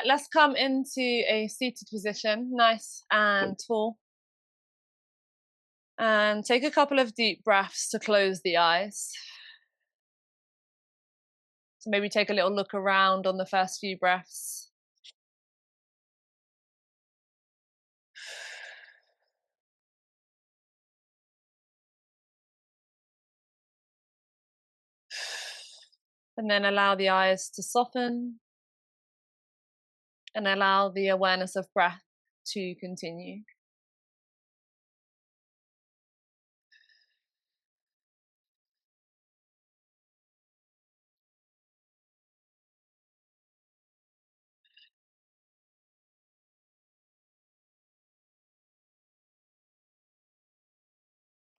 right, let's come into a seated position, nice and tall. And take a couple of deep breaths to close the eyes. So maybe take a little look around on the first few breaths. And then allow the eyes to soften and allow the awareness of breath to continue.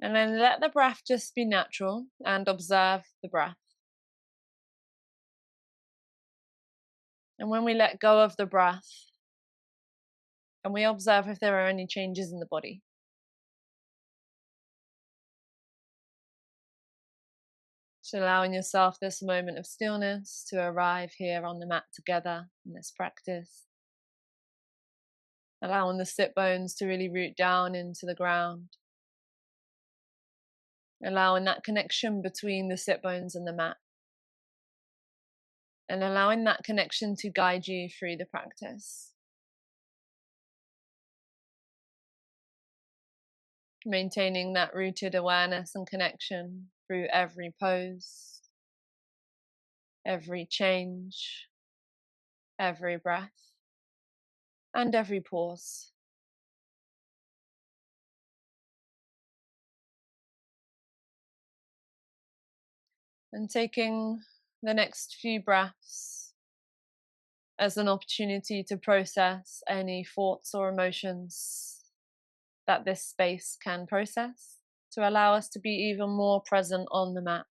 And then let the breath just be natural and observe the breath. And when we let go of the breath, and we observe if there are any changes in the body. So allowing yourself this moment of stillness to arrive here on the mat together in this practice. Allowing the sit bones to really root down into the ground. Allowing that connection between the sit bones and the mat. And allowing that connection to guide you through the practice. Maintaining that rooted awareness and connection through every pose, every change, every breath, and every pause. And taking the next few breaths as an opportunity to process any thoughts or emotions that this space can process, to allow us to be even more present on the mat,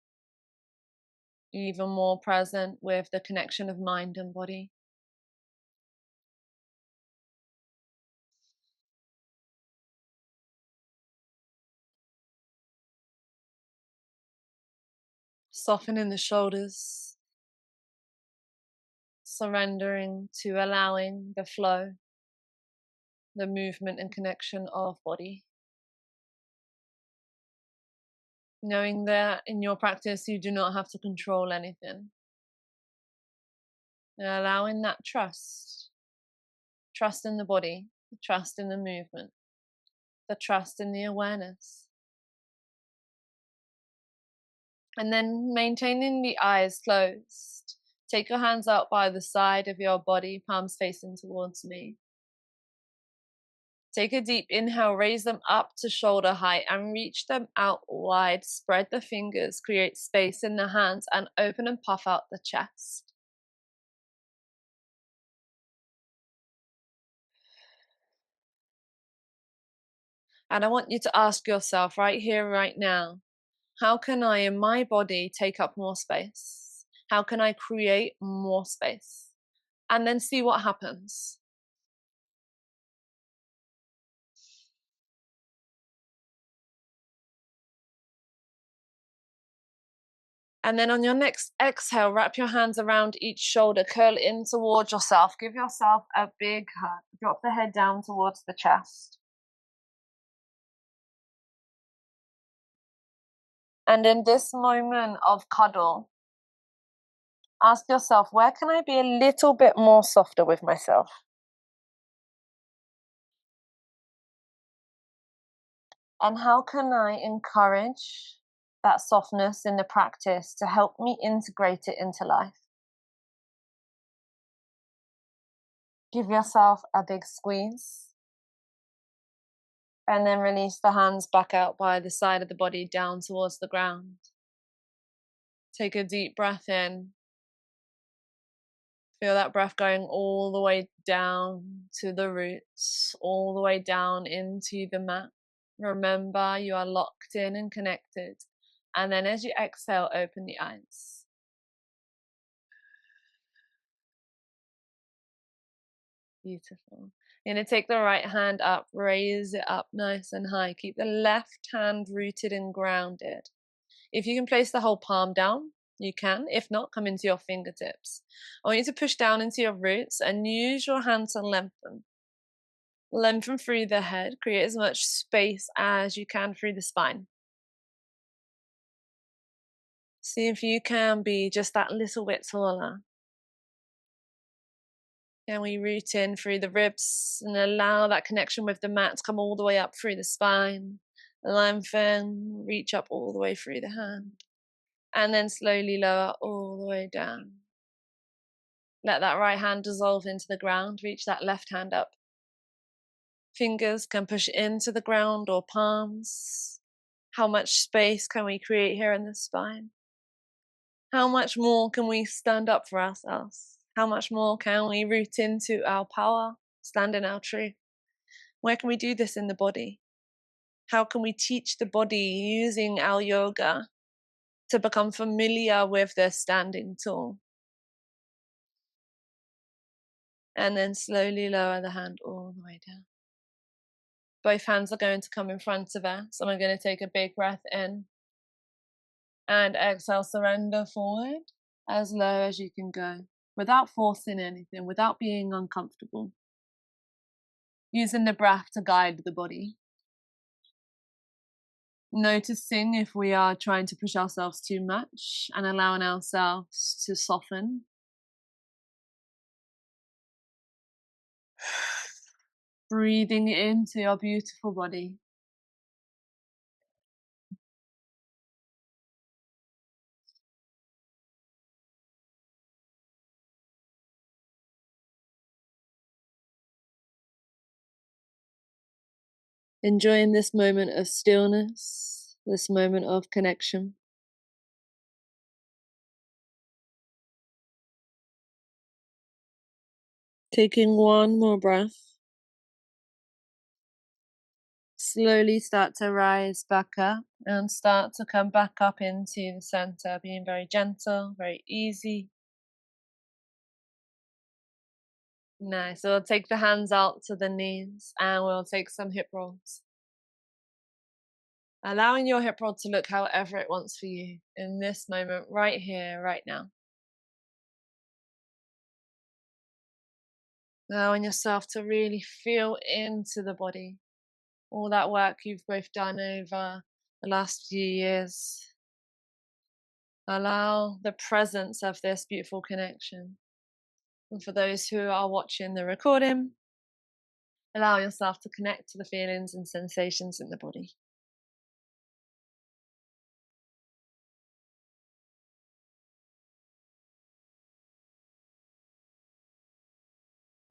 even more present with the connection of mind and body. Softening the shoulders, surrendering to allowing the flow, the movement and connection of body. Knowing that in your practice you do not have to control anything. And allowing that trust in the body, the trust in the movement, the trust in the awareness. And then maintaining the eyes closed. Take your hands out by the side of your body, palms facing towards me. Take a deep inhale, raise them up to shoulder height and reach them out wide. Spread the fingers, create space in the hands and open and puff out the chest. And I want you to ask yourself right here, right now, how can I in my body take up more space? How can I create more space? And then see what happens. And then on your next exhale, wrap your hands around each shoulder, curl in towards yourself. Give yourself a big hug. Drop the head down towards the chest. And in this moment of cuddle, ask yourself, where can I be a little bit more softer with myself? And how can I encourage that softness in the practice to help me integrate it into life? Give yourself a big squeeze. And then release the hands back out by the side of the body down towards the ground. Take a deep breath in. Feel that breath going all the way down to the roots, all the way down into the mat. Remember, you are locked in and connected. And then as you exhale, open the eyes. Beautiful. You're going to take the right hand up, raise it up nice and high. Keep the left hand rooted and grounded. If you can place the whole palm down, You can. If not, come into your fingertips. I want you to push down into your roots and use your hand to lengthen. Lengthen through the head. Create as much space as you can through the spine. See if you can be just that little bit taller. Can we root in through the ribs and allow that connection with the mat to come all the way up through the spine. Lengthen, reach up all the way through the hand. And then slowly lower all the way down. Let that right hand dissolve into the ground. Reach that left hand up. Fingers can push into the ground or palms. How much space can we create here in the spine? How much more can we stand up for ourselves? How much more can we root into our power, stand in our truth? Where can we do this in the body? How can we teach the body using our yoga to become familiar with the standing tall? And then slowly lower the hand all the way down. Both hands are going to come in front of us. And I'm going to take a big breath in. And exhale, surrender forward as low as you can go, without forcing anything, without being uncomfortable. Using the breath to guide the body. Noticing if we are trying to push ourselves too much and allowing ourselves to soften. Breathing into your beautiful body. Enjoying this moment of stillness, this moment of connection. Taking one more breath. Slowly start to rise back up and start to come back up into the center, being very gentle, very easy. Nice. So we'll take the hands out to the knees and we'll take some hip rolls. Allowing your hip roll to look however it wants for you in this moment, right here, right now. Allowing yourself to really feel into the body. All that work you've both done over the last few years. Allow the presence of this beautiful connection. And for those who are watching the recording, allow yourself to connect to the feelings and sensations in the body.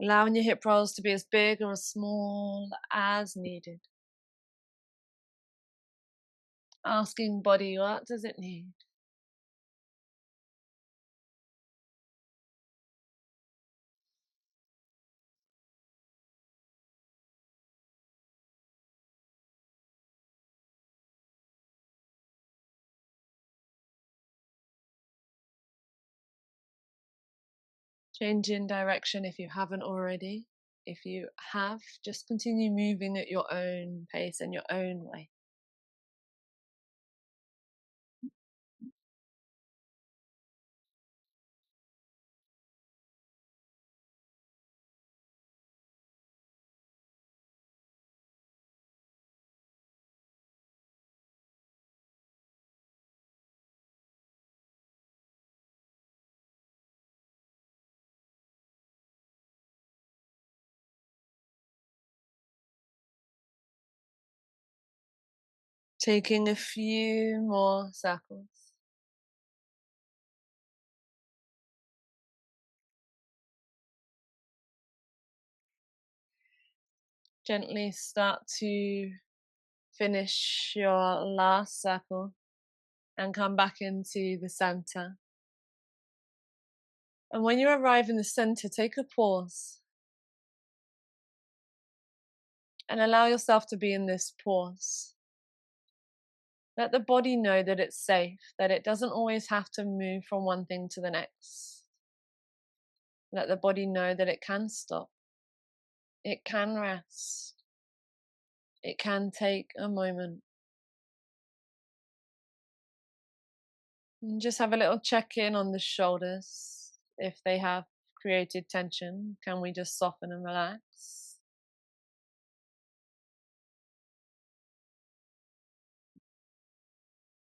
Allowing your hip rolls to be as big or as small as needed. Asking body, what does it need? Change in direction if you haven't already. If you have, just continue moving at your own pace and your own way. Taking a few more circles. Gently start to finish your last circle and come back into the center. And when you arrive in the center, take a pause and allow yourself to be in this pause. Let the body know that it's safe, that it doesn't always have to move from one thing to the next. Let the body know that it can stop. It can rest. It can take a moment. And just have a little check in on the shoulders. If they have created tension, can we just soften and relax?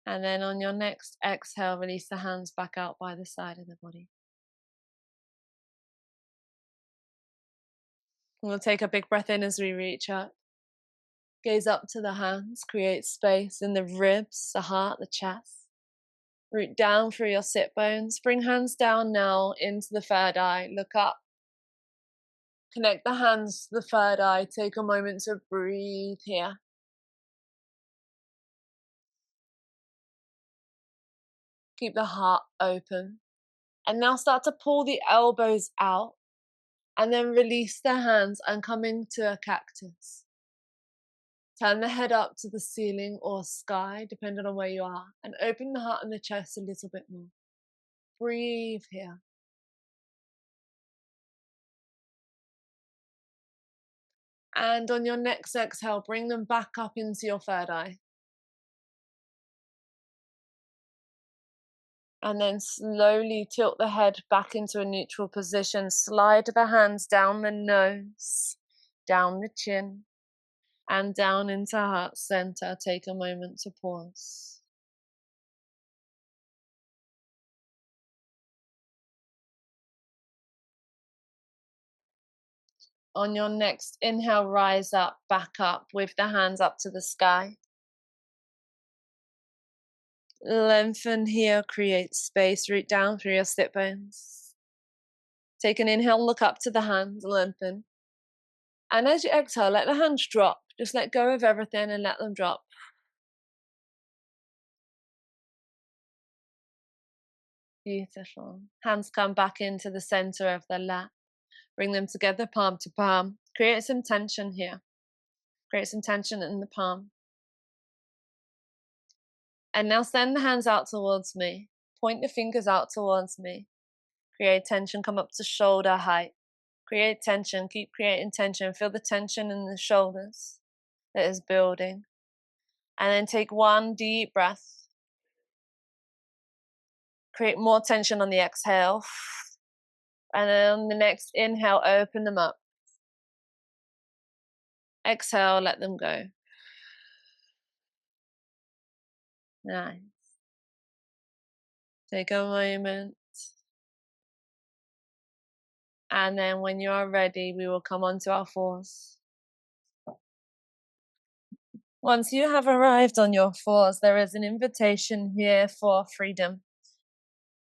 And then on your next exhale, release the hands back out by the side of the body. We'll take a big breath in as we reach up. Gaze up to the hands, create space in the ribs, the heart, the chest. Root down through your sit bones. Bring hands down now into the third eye. Look up. Connect the hands to the third eye. Take a moment to breathe here. Keep the heart open. And now start to pull the elbows out. And then release the hands and come into a cactus. Turn the head up to the ceiling or sky, depending on where you are. And open the heart and the chest a little bit more. Breathe here. And on your next exhale, bring them back up into your third eye. And then slowly tilt the head back into a neutral position. Slide the hands down the nose, down the chin, and down into heart center. Take a moment to pause. On your next inhale, rise up, back up with the hands up to the sky. Lengthen here, create space, root down through your sit bones. Take an inhale, look up to the hands, lengthen. And as you exhale, let the hands drop. Just let go of everything and let them drop. Beautiful. Hands come back into the center of the lap. Bring them together, palm to palm. Create some tension here. Create some tension in the palm. And now send the hands out towards me. Point the fingers out towards me. Create tension, come up to shoulder height. Create tension, keep creating tension. Feel the tension in the shoulders that is building. And then take one deep breath. Create more tension on the exhale. And then on the next inhale, open them up. Exhale, let them go. Nice. Take a moment. And then when you are ready, we will come on to our fours. Once you have arrived on your fours, there is an invitation here for freedom.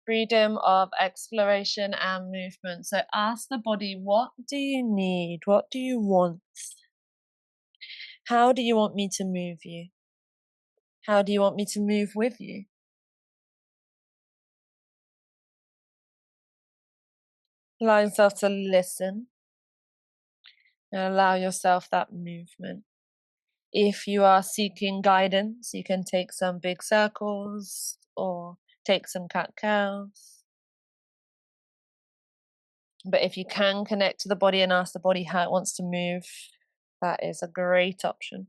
Freedom of exploration and movement. So ask the body, what do you need? What do you want? How do you want me to move you? How do you want me to move with you? Allow yourself to listen and allow yourself that movement. If you are seeking guidance, you can take some big circles or take some cat-cows. But if you can connect to the body and ask the body how it wants to move, that is a great option.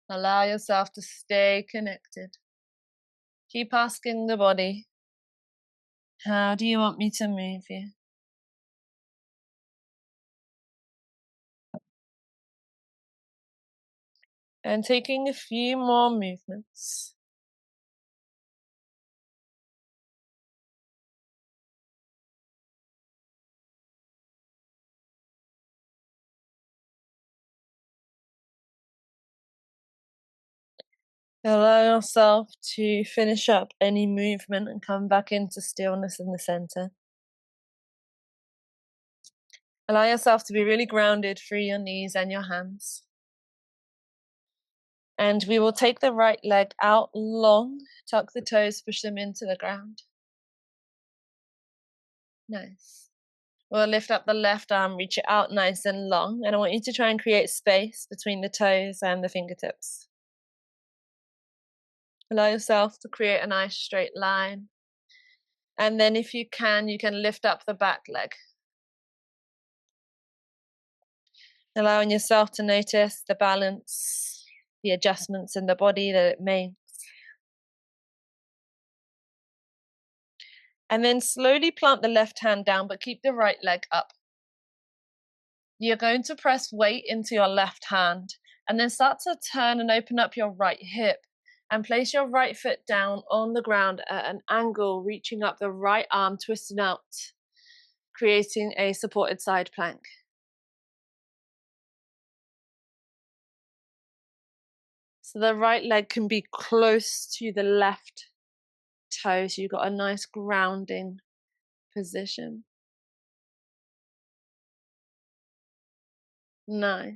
Allow yourself to stay connected. Keep asking the body, how do you want me to move you? And taking a few more movements. Allow yourself to finish up any movement and come back into stillness in the center. Allow yourself to be really grounded through your knees and your hands. And we will take the right leg out long, tuck the toes, push them into the ground. Nice. We'll lift up the left arm, reach it out nice and long, and I want you to try and create space between the toes and the fingertips. Allow yourself to create a nice straight line. And then if you can lift up the back leg. Allowing yourself to notice the balance, the adjustments in the body that it makes. And then slowly plant the left hand down, but keep the right leg up. You're going to press weight into your left hand and then start to turn and open up your right hip and place your right foot down on the ground at an angle, reaching up the right arm, twisting out, creating a supported side plank. So the right leg can be close to the left toe, so you've got a nice grounding position. Nice.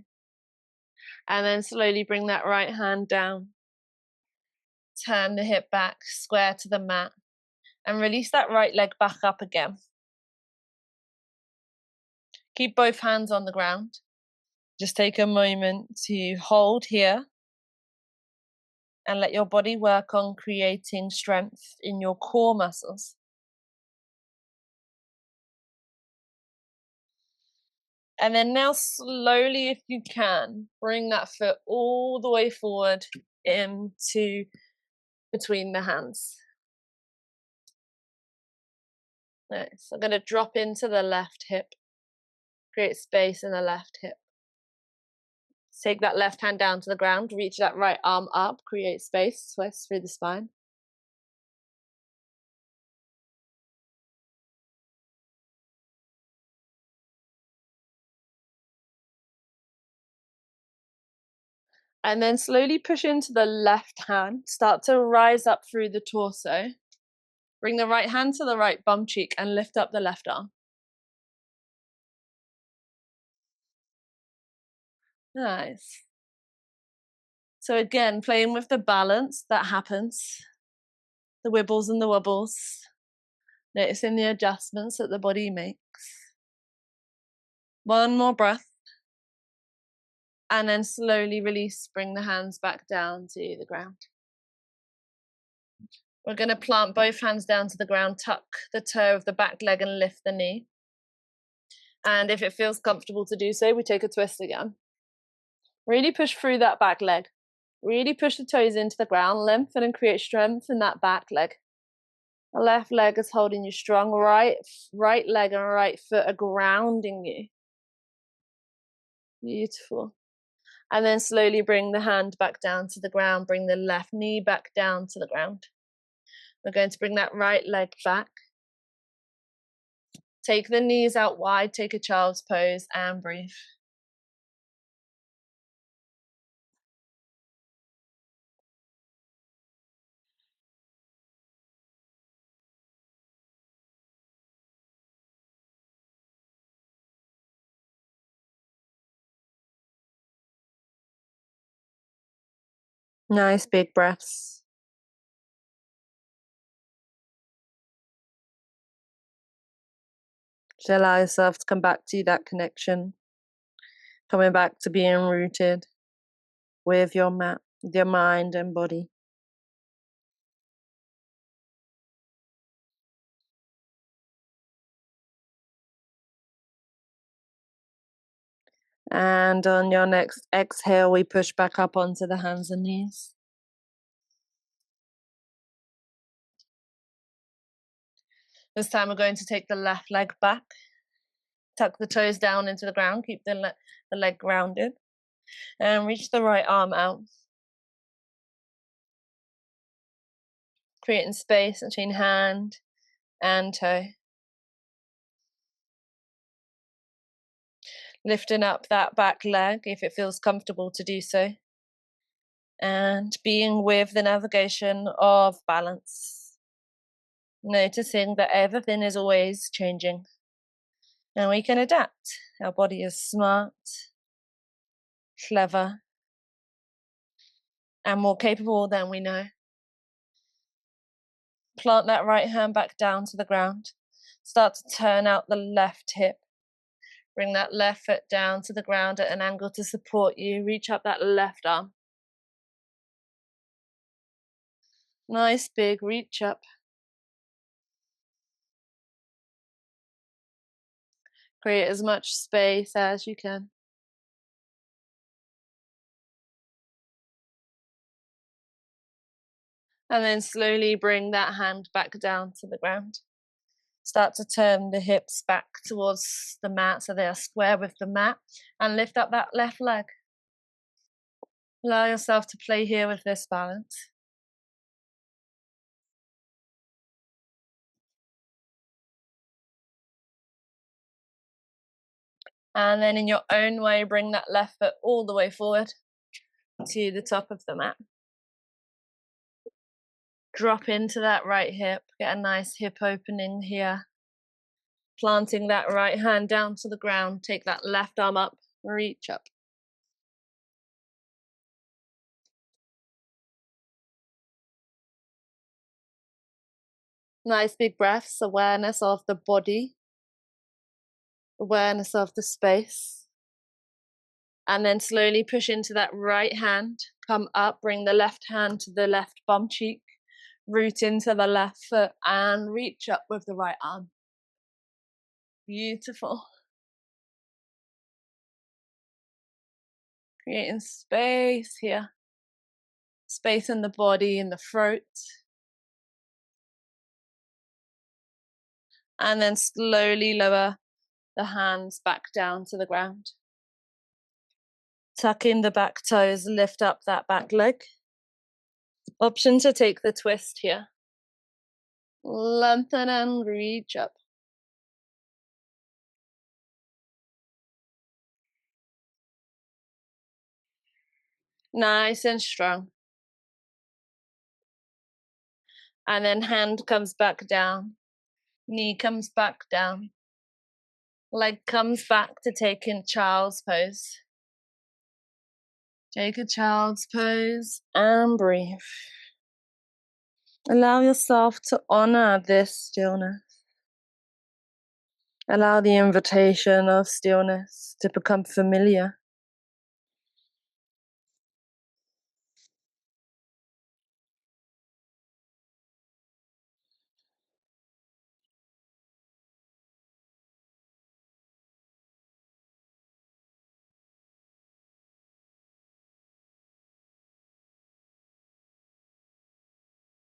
And then slowly bring that right hand down. Turn the hip back, square to the mat, and release that right leg back up again. Keep both hands on the ground. Just take a moment to hold here and let your body work on creating strength in your core muscles. And then now slowly, if you can, bring that foot all the way forward into between the hands. Nice. I'm going to drop into the left hip, create space in the left hip. Take that left hand down to the ground, reach that right arm up, create space, twist through the spine. And then slowly push into the left hand, start to rise up through the torso. Bring the right hand to the right bum cheek and lift up the left arm. Nice. So again, playing with the balance that happens, the wibbles and the wobbles, noticing the adjustments that the body makes. One more breath. And then slowly release, bring the hands back down to the ground. We're going to plant both hands down to the ground, tuck the toe of the back leg and lift the knee. And if it feels comfortable to do so, we take a twist again. Really push through that back leg. Really push the toes into the ground, lengthen and create strength in that back leg. The left leg is holding you strong. Right leg and right foot are grounding you. Beautiful. And then slowly bring the hand back down to the ground. Bring the left knee back down to the ground. We're going to bring that right leg back. Take the knees out wide, take a child's pose and breathe. Nice big breaths. Just allow yourself to come back to that connection. Coming back to being rooted with your mat, with your mind and body. And on your next exhale, we push back up onto the hands and knees. This time we're going to take the left leg back. Tuck the toes down into the ground. Keep the leg grounded. And reach the right arm out. Creating space between hand and toe. Lifting up that back leg if it feels comfortable to do so. And being with the navigation of balance. Noticing that everything is always changing. And we can adapt. Our body is smart, clever, and more capable than we know. Plant that right hand back down to the ground. Start to turn out the left hip. Bring that left foot down to the ground at an angle to support you. Reach up that left arm. Nice big reach up. Create as much space as you can. And then slowly bring that hand back down to the ground. Start to turn the hips back towards the mat so they are square with the mat. And lift up that left leg. Allow yourself to play here with this balance. And then in your own way, bring that left foot all the way forward to the top of the mat. Drop into that right hip. Get a nice hip opening here. Planting that right hand down to the ground. Take that left arm up. Reach up. Nice big breaths. Awareness of the body. Awareness of the space. And then slowly push into that right hand. Come up. Bring the left hand to the left bum cheek. Root into the left foot and reach up with the right arm. Beautiful. Creating space here. Space in the body, in the throat. And then slowly lower the hands back down to the ground. Tuck in the back toes, lift up that back leg. Option to take the twist here. Lengthen and reach up. Nice and strong. And then hand comes back down. Knee comes back down. Leg comes back to take in child's pose. Take a child's pose and breathe. Allow yourself to honor this stillness. Allow the invitation of stillness to become familiar.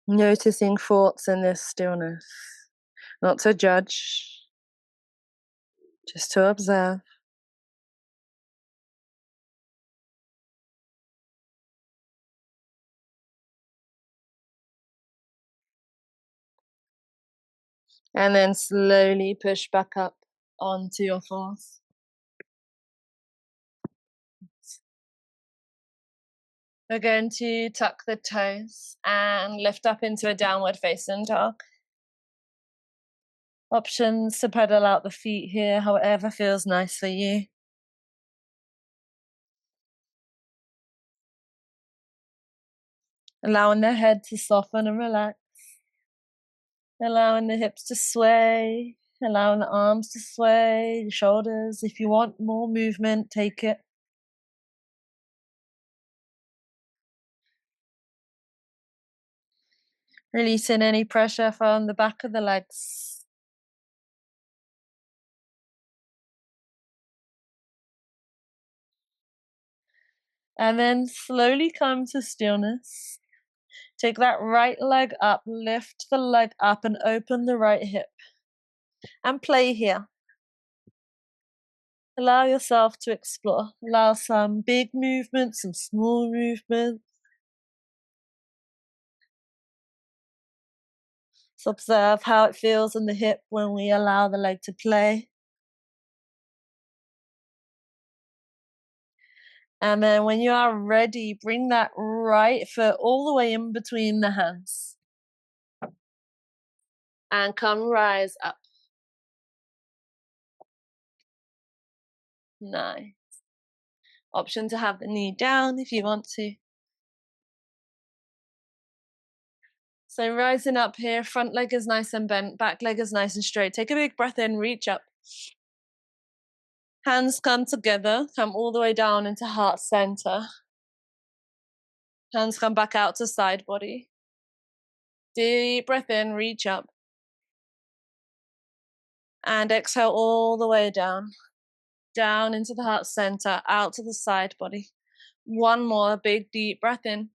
Noticing thoughts in this stillness, not to judge, just to observe. And then slowly push back up onto your force. We're going to tuck the toes and lift up into a downward facing dog. Options to pedal out the feet here, however feels nice for you. Allowing the head to soften and relax. Allowing the hips to sway. Allowing the arms to sway, the shoulders. If you want more movement, take it. Releasing any pressure from the back of the legs. And then slowly come to stillness. Take that right leg up, lift the leg up and open the right hip. And play here. Allow yourself to explore. Allow some big movements, some small movements. So observe how it feels in the hip when we allow the leg to play. And then when you are ready, bring that right foot all the way in between the hands. And come rise up. Nice. Option to have the knee down if you want to. So rising up here, front leg is nice and bent, back leg is nice and straight. Take a big breath in, reach up. Hands come together, come all the way down into heart center. Hands come back out to side body. Deep breath in, reach up. And exhale all the way down. Down into the heart center, out to the side body. One more big deep breath in.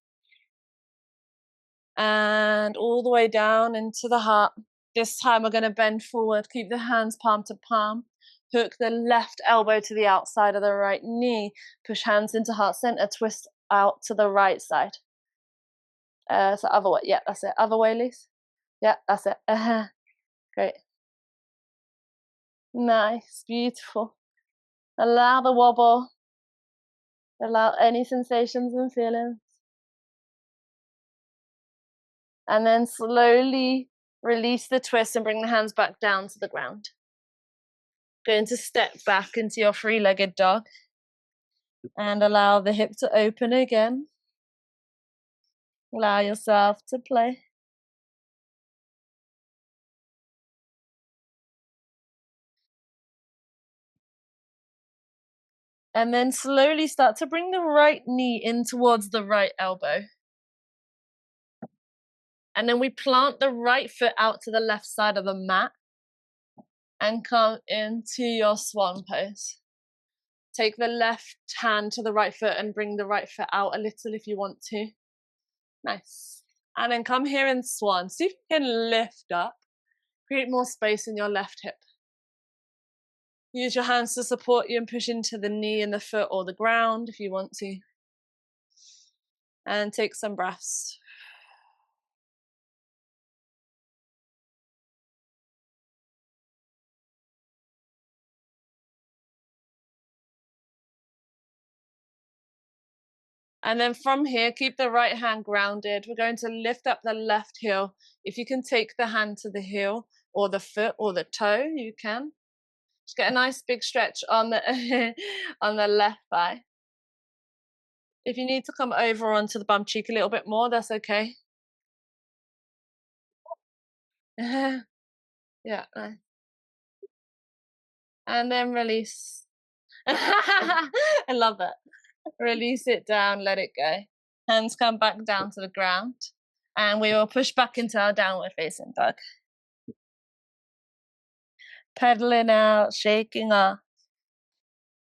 And all the way down into the heart. This time we're going to bend forward, keep the hands palm to palm. Hook the left elbow to the outside of the right knee. Push hands into heart center, twist out to the right side. So other way, yeah, that's it. Other way, Lise. Yeah, that's it. Great. Nice, beautiful. Allow the wobble. Allow any sensations and feelings. And then slowly release the twist and bring the hands back down to the ground. Going to step back into your three-legged dog and allow the hip to open again. Allow yourself to play. And then slowly start to bring the right knee in towards the right elbow. And then we plant the right foot out to the left side of the mat and come into your swan pose. Take the left hand to the right foot and bring the right foot out a little if you want to. Nice. And then come here in swan. See if you can lift up. Create more space in your left hip. Use your hands to support you and push into the knee and the foot or the ground if you want to. And take some breaths. And then from here, keep the right hand grounded. We're going to lift up the left heel. If you can take the hand to the heel or the foot or the toe, you can. Just get a nice big stretch on the on the left thigh. If you need to come over onto the bum cheek a little bit more, that's okay. Yeah, nice. And then release. I love it. Release it down, let it go. Hands come back down to the ground. And we will push back into our downward facing dog. Pedaling out, shaking off.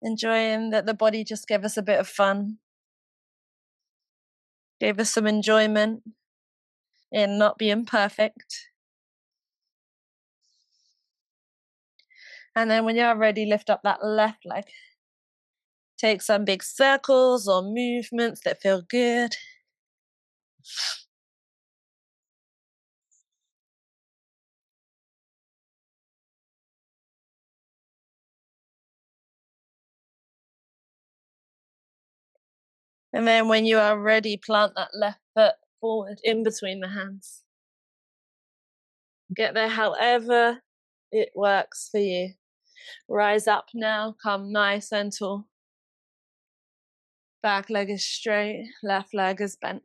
Enjoying that the body just gave us a bit of fun. Gave us some enjoyment in not being perfect. And then when you're ready, lift up that left leg. Take some big circles or movements that feel good. And then when you are ready, plant that left foot forward in between the hands. Get there however it works for you. Rise up now, come nice and tall. Back leg is straight, left leg is bent.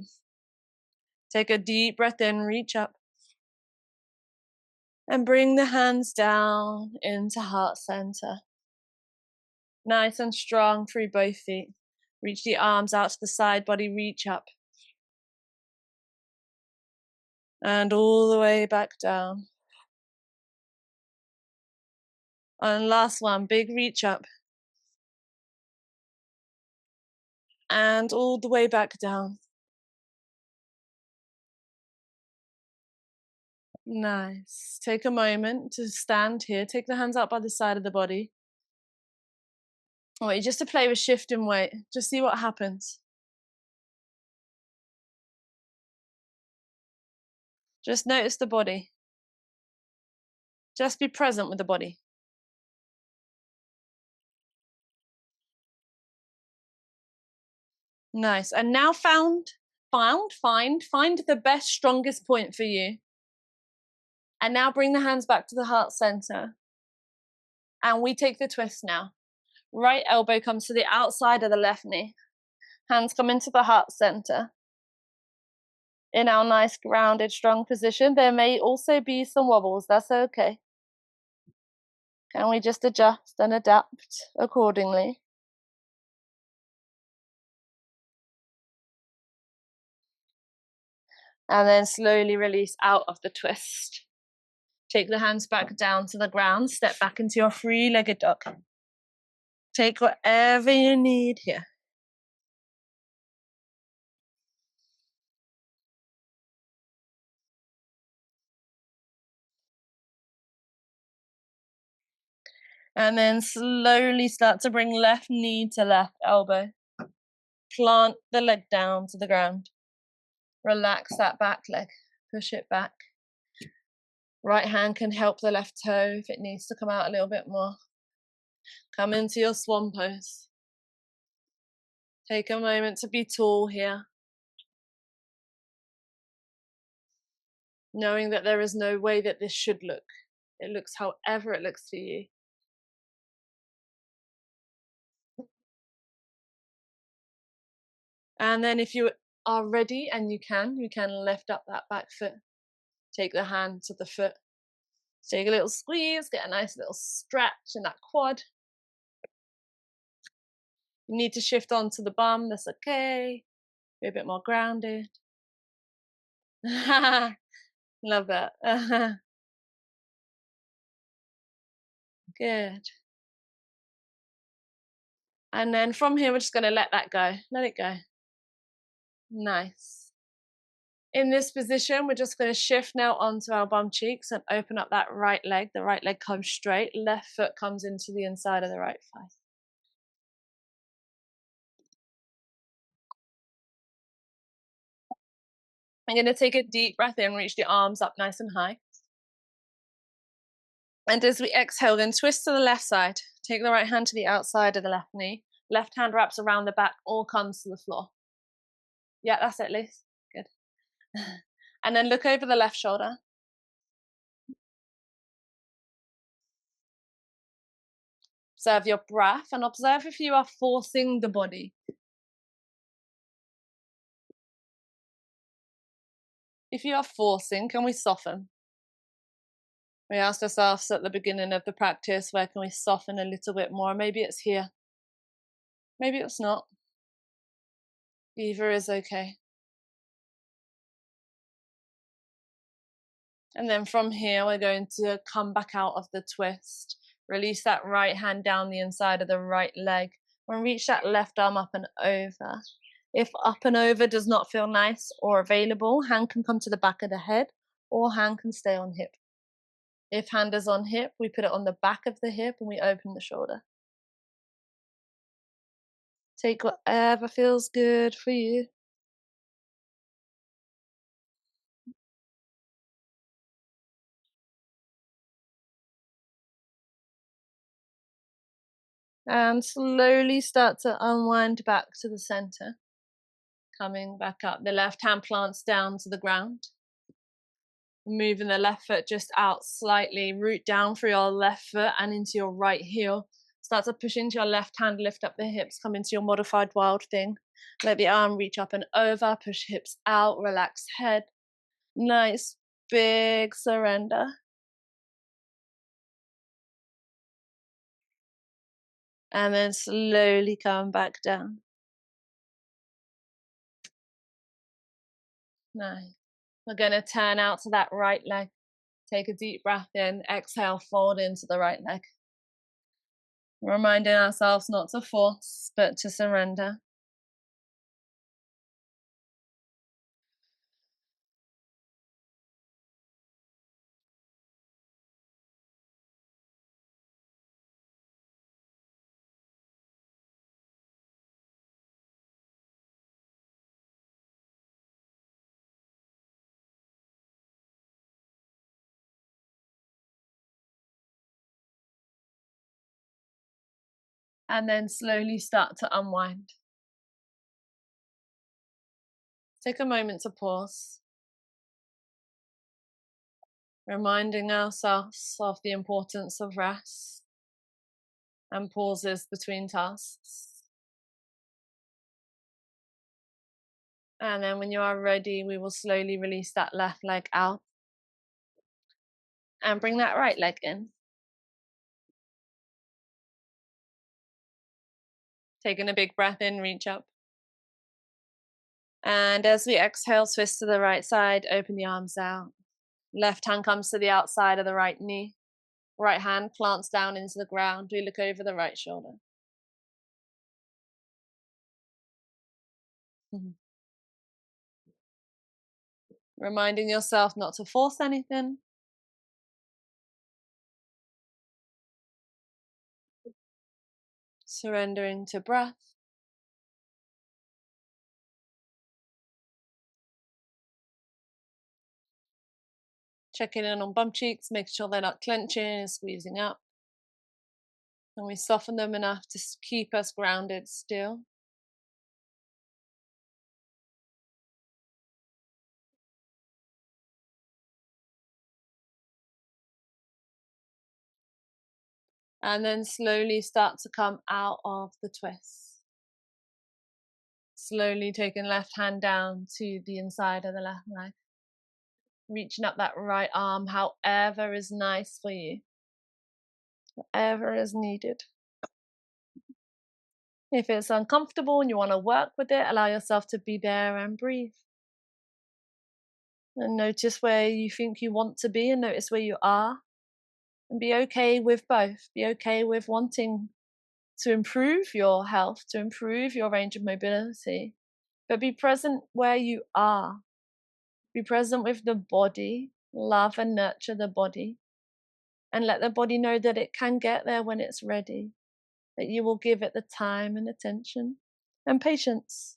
Take a deep breath in, reach up. And bring the hands down into heart center. Nice and strong through both feet. Reach the arms out to the side, body reach up. And all the way back down. And last one, big reach up. And all the way back down. Nice. Take a moment to stand here. Take the hands up by the side of the body. I want you just to play with shift and weight. Just see what happens. Just notice the body. Just be present with the body. Nice. And now find the best, strongest point for you. And now bring the hands back to the heart center. And we take the twist now. Right elbow comes to the outside of the left knee. Hands come into the heart center. In our nice grounded, strong position, there may also be some wobbles. That's okay. Can we just adjust and adapt accordingly? And then slowly release out of the twist. Take the hands back down to the ground. Step back into your three-legged dog. Take whatever you need here. And then slowly start to bring left knee to left elbow. Plant the leg down to the ground. Relax that back leg. Push it back. Right hand can help the left toe if it needs to come out a little bit more. Come into your swan pose. Take a moment to be tall here. Knowing that there is no way that this should look. It looks however it looks to you. And then if you are ready and you can lift up that back foot. Take the hand to the foot. Take a little squeeze, get a nice little stretch in that quad. You need to shift onto the bum, that's okay. Be a bit more grounded. Love that. Good. And then from here, we're just going to let that go. Let it go. Nice. In this position, we're just going to shift now onto our bum cheeks and open up that right leg. The right leg comes straight. Left foot comes into the inside of the right thigh. I'm going to take a deep breath in, reach the arms up nice and high. And as we exhale, then twist to the left side. Take the right hand to the outside of the left knee. Left hand wraps around the back, all comes to the floor. Yeah, that's it, Liz. Good. And then look over the left shoulder. Observe your breath and observe if you are forcing the body. If you are forcing, can we soften? We asked ourselves at the beginning of the practice, where can we soften a little bit more? Maybe it's here. Maybe it's not. Either is okay. And then from here, we're going to come back out of the twist. Release that right hand down the inside of the right leg. And reach that left arm up and over. If up and over does not feel nice or available, hand can come to the back of the head or hand can stay on hip. If hand is on hip, we put it on the back of the hip and we open the shoulder. Take whatever feels good for you. And slowly start to unwind back to the center. Coming back up. The left hand plants down to the ground. Moving the left foot just out slightly. Root down through your left foot and into your right heel. Start to push into your left hand, lift up the hips, come into your modified wild thing. Let the arm reach up and over, push hips out, relax head. Nice big surrender. And then slowly come back down. Nice. We're going to turn out to that right leg. Take a deep breath in, exhale, fold into the right leg. Reminding ourselves not to force, but to surrender. And then slowly start to unwind. Take a moment to pause. Reminding ourselves of the importance of rest and pauses between tasks. And then when you are ready, we will slowly release that left leg out and bring that right leg in. Taking a big breath in, reach up. And as we exhale, twist to the right side, open the arms out. Left hand comes to the outside of the right knee. Right hand plants down into the ground. We look over the right shoulder. Reminding yourself not to force anything. Surrendering to breath. Checking in on bum cheeks, making sure they're not clenching and squeezing up. And we soften them enough to keep us grounded still. And then slowly start to come out of the twist. Slowly taking left hand down to the inside of the left leg. Reaching up that right arm, however is nice for you. Whatever is needed. If it's uncomfortable and you want to work with it, allow yourself to be there and breathe. And notice where you think you want to be and notice where you are. And be okay with both. Be okay with wanting to improve your health, to improve your range of mobility. But be present where you are. Be present with the body. Love and nurture the body. And let the body know that it can get there when it's ready. That you will give it the time and attention and patience.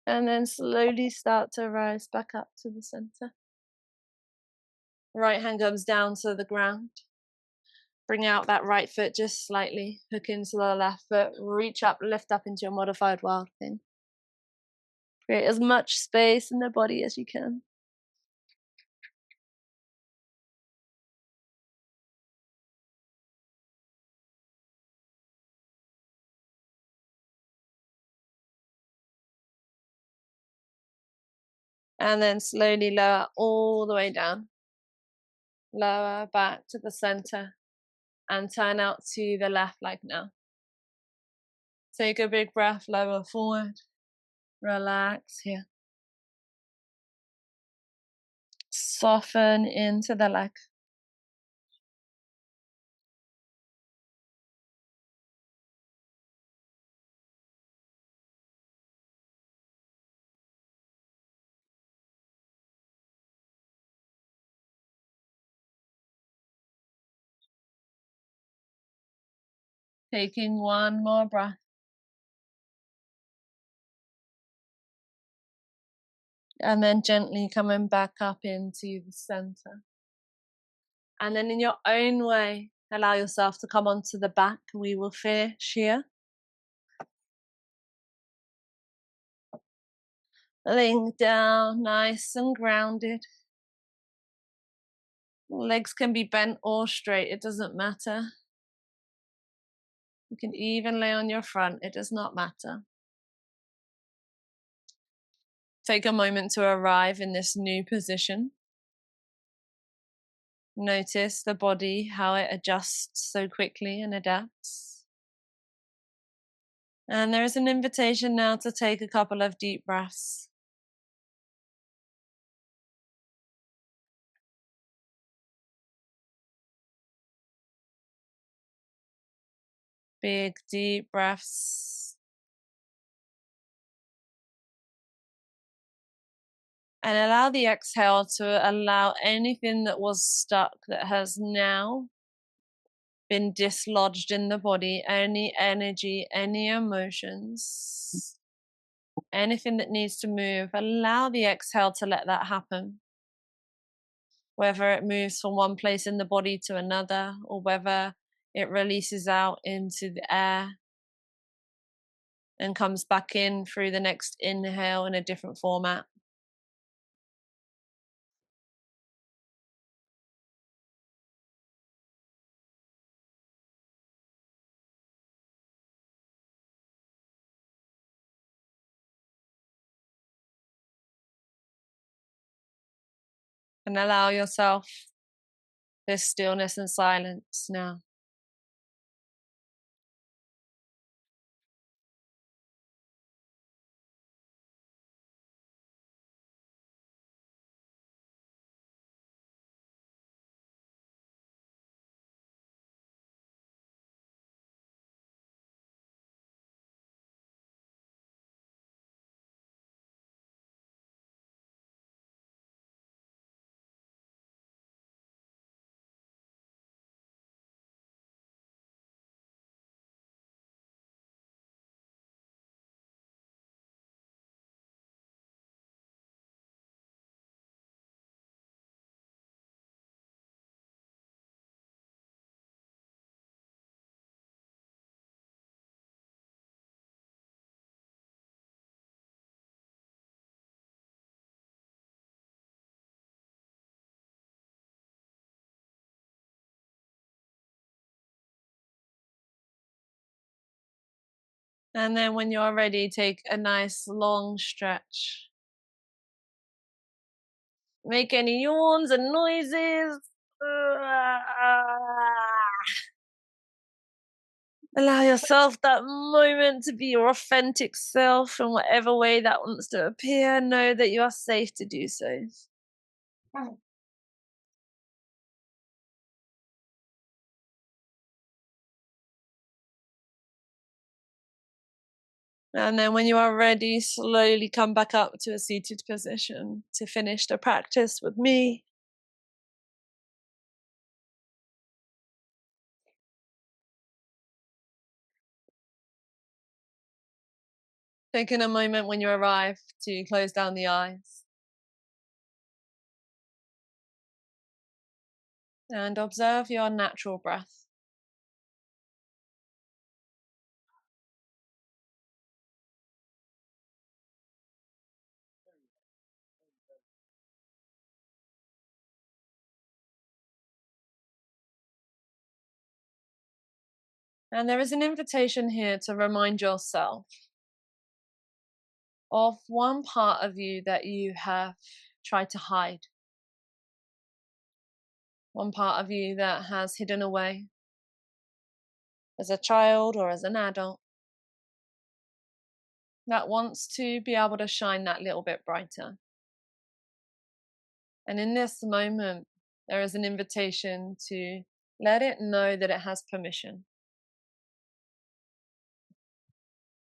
And then slowly start to rise back up to the center. Right hand comes down to the ground. Bring out that right foot just slightly. Hook into the left foot. Reach up, lift up into your modified wild thing. Create as much space in the body as you can. And then slowly lower all the way down. Lower back to the center. And turn out to the left leg now. Take a big breath, lower forward. Relax here. Soften into the leg. Taking one more breath. And then gently coming back up into the center. And then in your own way, allow yourself to come onto the back. We will finish here. Laying down nice and grounded. Legs can be bent or straight, it doesn't matter. You can even lay on your front, it does not matter. Take a moment to arrive in this new position. Notice the body, how it adjusts so quickly and adapts. And there is an invitation now to take a couple of deep breaths. Big, deep breaths. And allow the exhale to allow anything that was stuck, that has now been dislodged in the body, any energy, any emotions, anything that needs to move, allow the exhale to let that happen. Whether it moves from one place in the body to another, or whether it releases out into the air, and comes back in through the next inhale in a different format. And allow yourself this stillness and silence now. And then when you're ready, take a nice long stretch. Make any yawns and noises. Allow yourself that moment to be your authentic self in whatever way that wants to appear. Know that you are safe to do so. And then when you are ready, slowly come back up to a seated position to finish the practice with me. Taking a moment when you arrive to close down the eyes and observe your natural breath. And there is an invitation here to remind yourself of one part of you that you have tried to hide, one part of you that has hidden away as a child or as an adult, that wants to be able to shine that little bit brighter. And in this moment, there is an invitation to let it know that it has permission.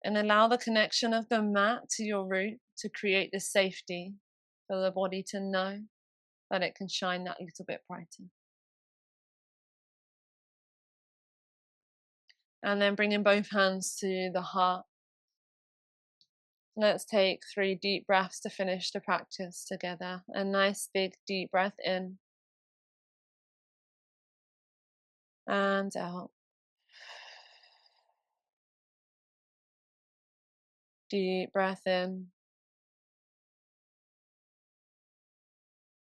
And allow the connection of the mat to your root to create the safety for the body to know that it can shine that little bit brighter. And then bringing both hands to the heart. Let's take 3 deep breaths to finish the practice together. A nice big deep breath in and out. Deep breath in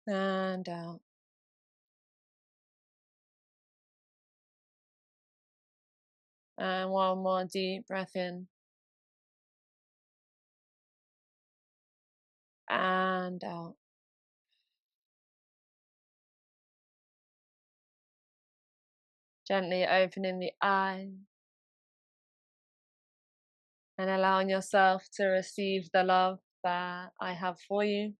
and out. And one more deep breath in and out. Gently opening the eyes and allowing yourself to receive the love that I have for you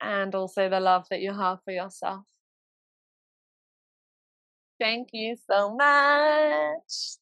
and also the love that you have for yourself. Thank you so much.